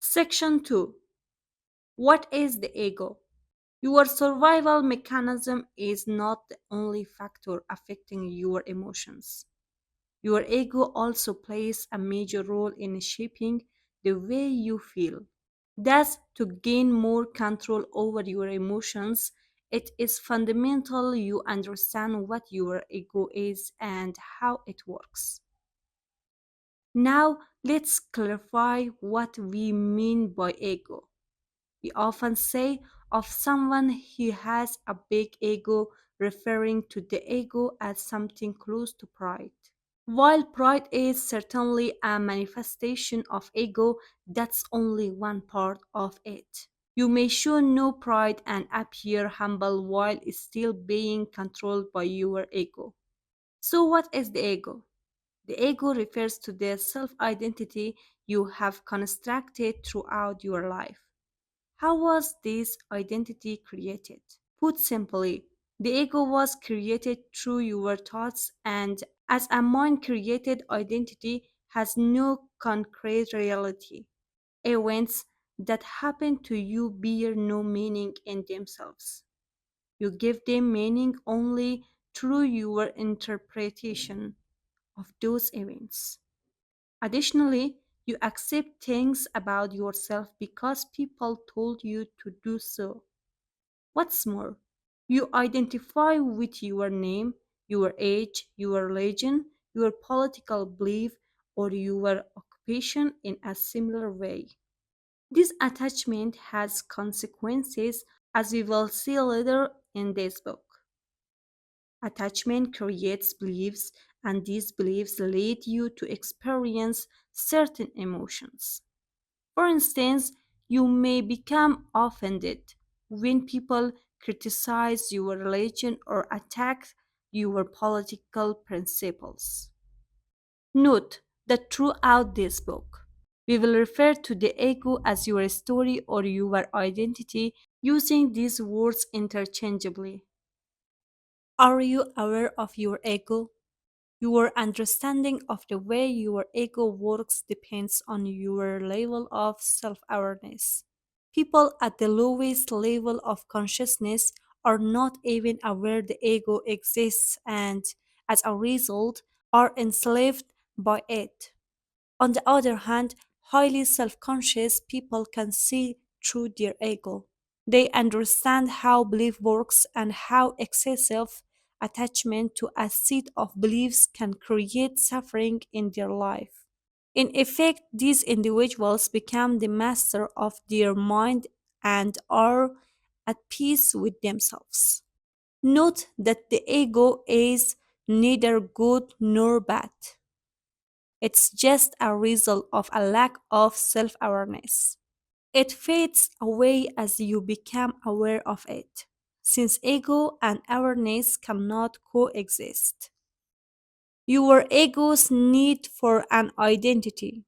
Section 2. What is the ego? Your survival mechanism is not the only factor affecting your emotions. Your ego also plays a major role in shaping the way you feel. Thus, to gain more control over your emotions, it is fundamental you understand what your ego is and how it works. Now, let's clarify what we mean by ego. We often say of someone he has a big ego, referring to the ego as something close to pride. While pride is certainly a manifestation of ego, that's only one part of it. You may show no pride and appear humble while still being controlled by your ego. So, what is the ego? The ego refers to the self identity you have constructed throughout your life. How was this identity created? Put simply, the ego was created through your thoughts, and as a mind created identity has no concrete reality. Events that happen to you bear no meaning in themselves. You give them meaning only through your interpretation of those events. Additionally, you accept things about yourself because people told you to do so. What's more, you identify with your name, your age, your religion, your political belief, or your occupation in a similar way. This attachment has consequences, as we will see later in this book. Attachment creates beliefs, and these beliefs lead you to experience certain emotions. For instance, you may become offended when people criticize your religion or attack your political principles. Note that throughout this book, we will refer to the ego as your story or your identity, using these words interchangeably. Are you aware of your ego? Your understanding of the way your ego works depends on your level of self awareness. People at the lowest level of consciousness are not even aware the ego exists and, as a result, are enslaved by it. On the other hand, highly self conscious people can see through their ego. They understand how belief works and how excessive attachment to a set of beliefs can create suffering in their life. In effect, these individuals become the master of their mind and are at peace with themselves. Note that the ego is neither good nor bad. It's just a result of a lack of self awareness. It fades away as you become aware of it, since ego and awareness cannot coexist. Your ego's need for an identity.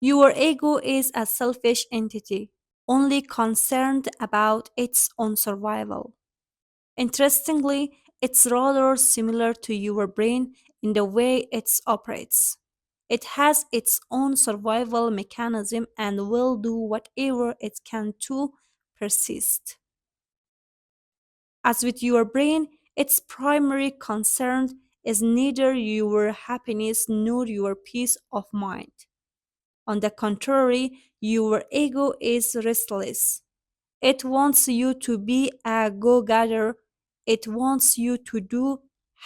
Your ego is a selfish entity, only concerned about its own survival. Interestingly, it's rather similar to your brain in the way it operates. It has its own survival mechanism and will do whatever it can to persist. As with your brain, its primary concern is neither your happiness nor your peace of mind. On the contrary, your ego is restless. It wants you to be a go getter. It wants you to do,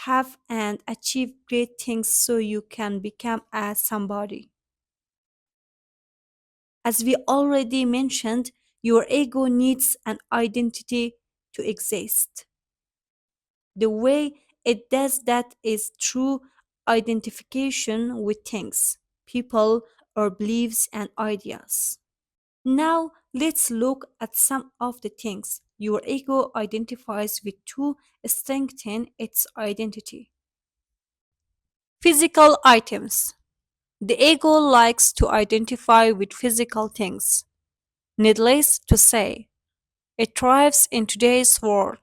have, and achieve great things so you can become a somebody. As we already mentioned, your ego needs an identity to exist. The way it does that is through identification with things, people, or beliefs and ideas. Now, let's look at some of the things your ego identifies with to strengthen its identity. Physical items. The ego likes to identify with physical things. Needless to say, it thrives in today's world.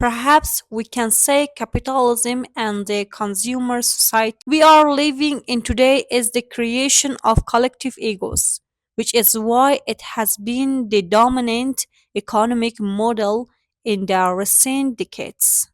Perhaps we can say capitalism and the consumer society we are living in today is the creation of collective egos. which is why it has been the dominant economic model in the recent decades.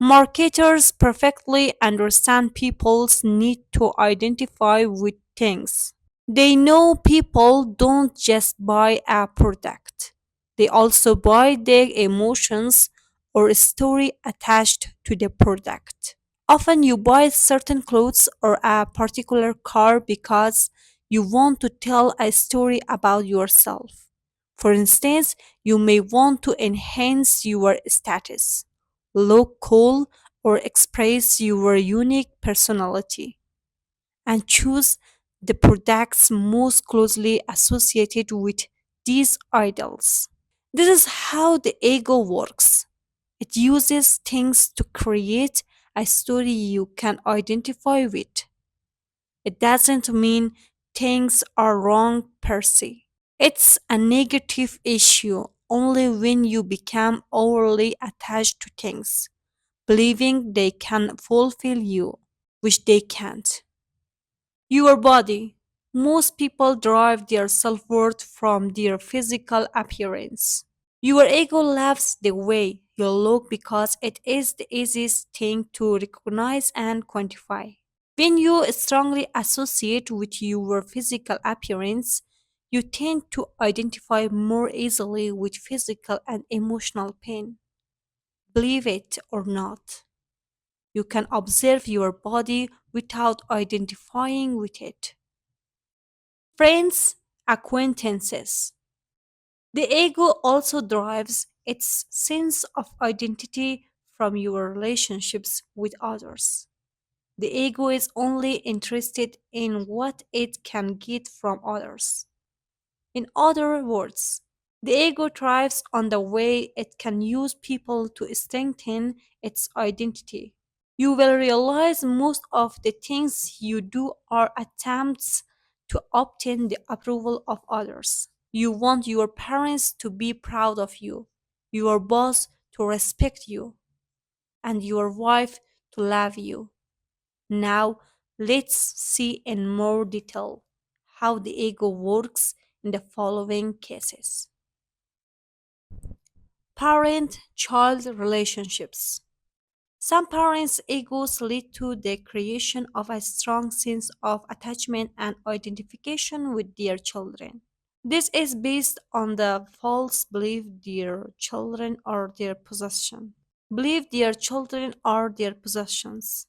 Marketers perfectly understand people's need to identify with things. They know people don't just buy a product, they also buy their emotions or a story attached to the product. Often you buy certain clothes or a particular car because you want to tell a story about yourself. For instance, you may want to enhance your status, look cool, or express your unique personality, and choose the products most closely associated with these ideals. This is how the ego works. It uses things to create a story you can identify with. It doesn't mean things are wrong per se. It's a negative issue only when you become overly attached to things, believing they can fulfill you, which they can't. Your body. Most people derive their self worth from their physical appearance. Your ego loves the way you look because it is the easiest thing to recognize and quantify. When you strongly associate with your physical appearance, you tend to identify more easily with physical and emotional pain. Believe it or not, you can observe your body without identifying with it. Friends, acquaintances. The ego also derives its sense of identity from your relationships with others. The ego is only interested in what it can get from others. In other words, the ego thrives on the way it can use people to strengthen its identity. You will realize most of the things you do are attempts to obtain the approval of others. You want your parents to be proud of you, your boss to respect you, and your wife to love you. Now, let's see in more detail how the ego works in the following cases. Parent child relationships. Some parents' egos lead to the creation of a strong sense of attachment and identification with their children. This is based on the false belief their children are their possession. Believe their children are their possessions.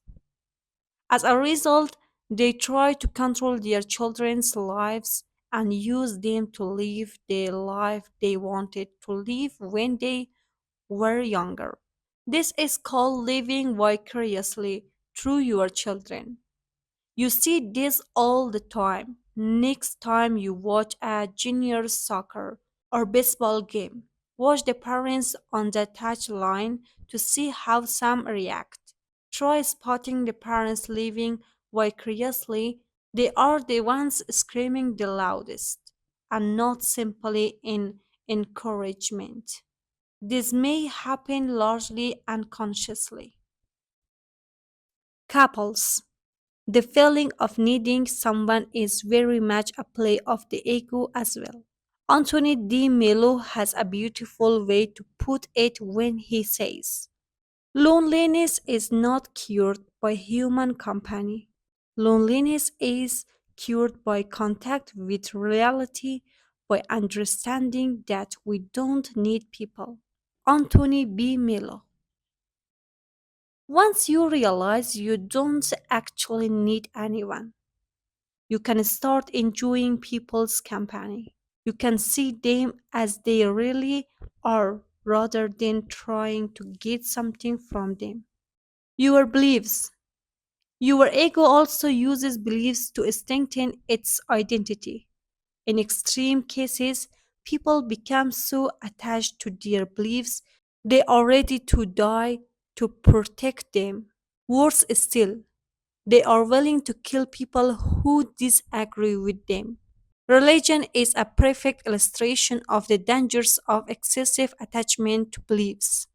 As a result, they try to control their children's lives and use them to live the life they wanted to live when they were younger. This is called living vicariously through your children. You see this all the time. Next time you watch a junior soccer or baseball game, watch the parents on the touch line to see how some react. Try spotting the parents living vicariously. They are the ones screaming the loudest and not simply in encouragement. This may happen largely unconsciously. Couples. The feeling of needing someone is very much a play of the ego as well. Anthony de Mello has a beautiful way to put it when he says, loneliness is not cured by human company. Loneliness is cured by contact with reality, by understanding that we don't need people. Anthony B. Mello. Once you realize you don't actually need anyone, you can start enjoying people's company. You can see them as they really are rather than trying to get something from them. Your beliefs. Your ego also uses beliefs to strengthen its identity. In extreme cases, people become so attached to their beliefs they are ready to die to protect them. Worse still, they are willing to kill people who disagree with them. Religion is a perfect illustration of the dangers of excessive attachment to beliefs.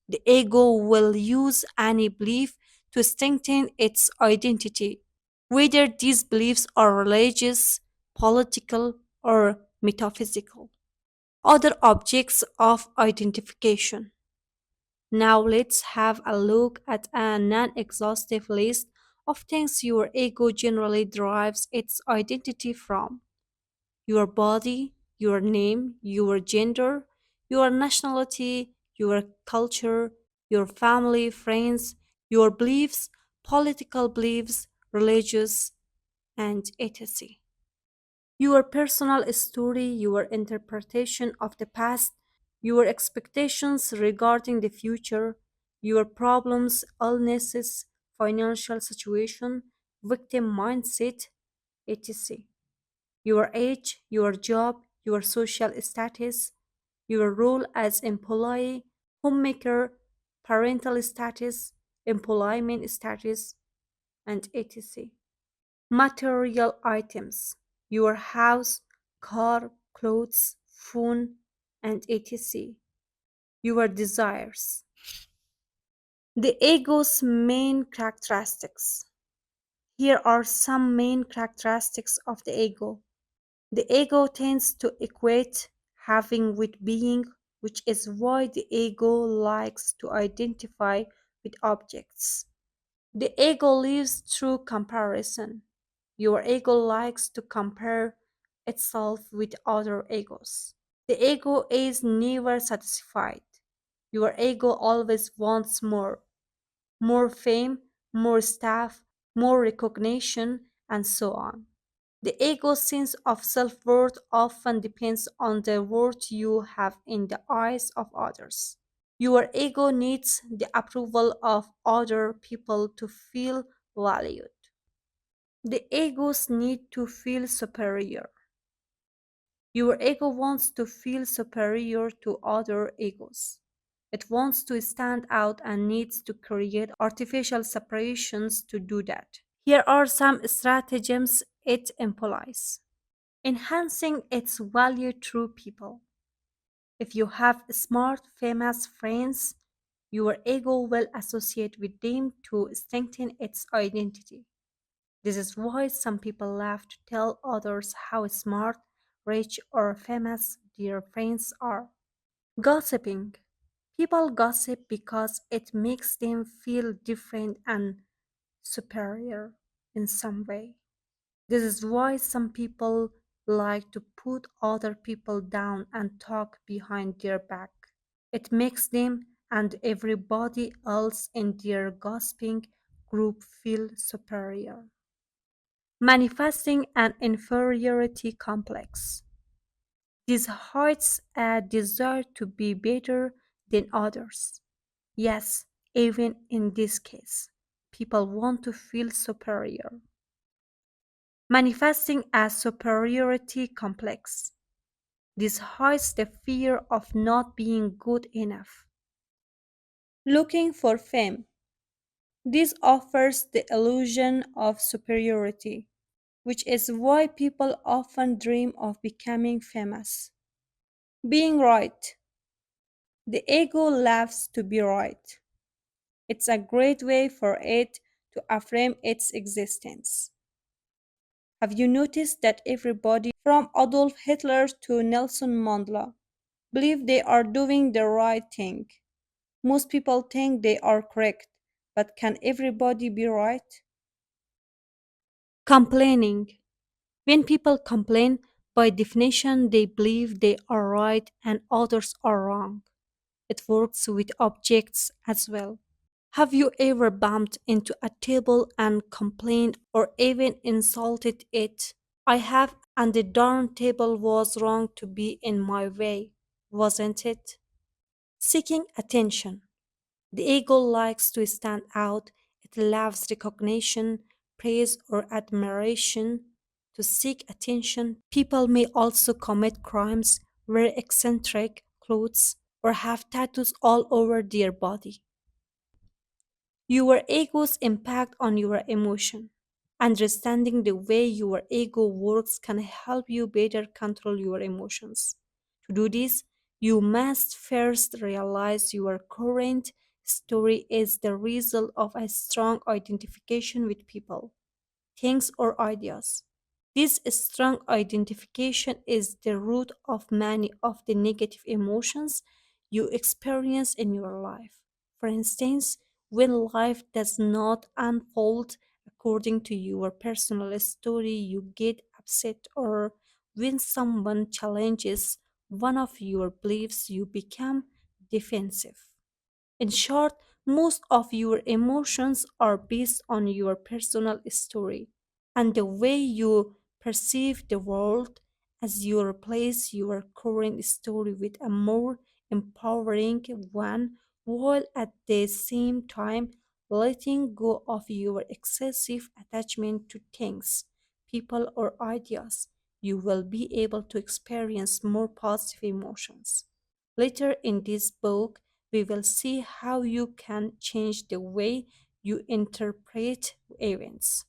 The ego will use any belief to strengthen its identity, whether these beliefs are religious, political, or metaphysical. Other objects of identification. Now let's have a look at a non-exhaustive list of things your ego generally derives its identity from: your body, your name, your gender, your nationality, your culture, your family, friends, your beliefs, political beliefs, religious, and etc. Your personal story, your interpretation of the past, your expectations regarding the future, your problems, illnesses, financial situation, victim mindset, etc. Your age, your job, your social status, your role as employee, homemaker, parental status, employment status, and etc. Material items, your house, car, clothes, phone, and etc. Your desires. The ego's main characteristics. Here are some main characteristics of the ego. The ego tends to equate having with being, which is why the ego likes to identify with objects. The ego lives through comparison. Your ego likes to compare itself with other egos. The ego is never satisfied. Your ego always wants more: more fame, more staff, more recognition, and so on. The ego's sense of self worth often depends on the worth you have in the eyes of others. Your ego needs the approval of other people to feel valued. The ego's need to feel superior. Your ego wants to feel superior to other egos. It wants to stand out and needs to create artificial separations to do that. Here are some stratagems it employs: enhancing its value through people. If you have smart, famous friends, your ego will associate with them to strengthen its identity. This is why some people laugh to tell others how smart, rich, or famous their friends are. Gossiping. People gossip because it makes them feel different and superior in some way. This is why some people like to put other people down and talk behind their back. It makes them and everybody else in their gossiping group feel superior. Manifesting an inferiority complex. This hides a desire to be better than others. Yes, even in this case, people want to feel superior. Manifesting a superiority complex. This hides the fear of not being good enough. Looking for fame. This offers the illusion of superiority, which is why people often dream of becoming famous. Being right. The ego loves to be right. It's a great way for it to affirm its existence. Have you noticed that everybody from Adolf Hitler to Nelson Mandela believe they are doing the right thing? Most people think they are correct, but can everybody be right? Complaining. When people complain, by definition, they believe they are right and others are wrong. It works with objects as well. Have you ever bumped into a table and complained or even insulted it? I have, and the darn table was wrong to be in my way, wasn't it? Seeking attention. The ego likes to stand out, it loves recognition, praise, or admiration. To seek attention, people may also commit crimes, wear eccentric clothes, or have tattoos all over their body. Your ego's impact on your emotion. Understanding the way your ego works can help you better control your emotions. To do this, you must first realize your current story is the result of a strong identification with people, things, or ideas. This strong identification is the root of many of the negative emotions you experience in your life. For instance, when life does not unfold according to your personal story, you get upset, or when someone challenges one of your beliefs, you become defensive. In short, most of your emotions are based on your personal story and the way you perceive the world. As you replace your current story with a more empowering one, while at the same time letting go of your excessive attachment to things, people, or ideas, you will be able to experience more positive emotions. Later in this book, we will see how you can change the way you interpret events.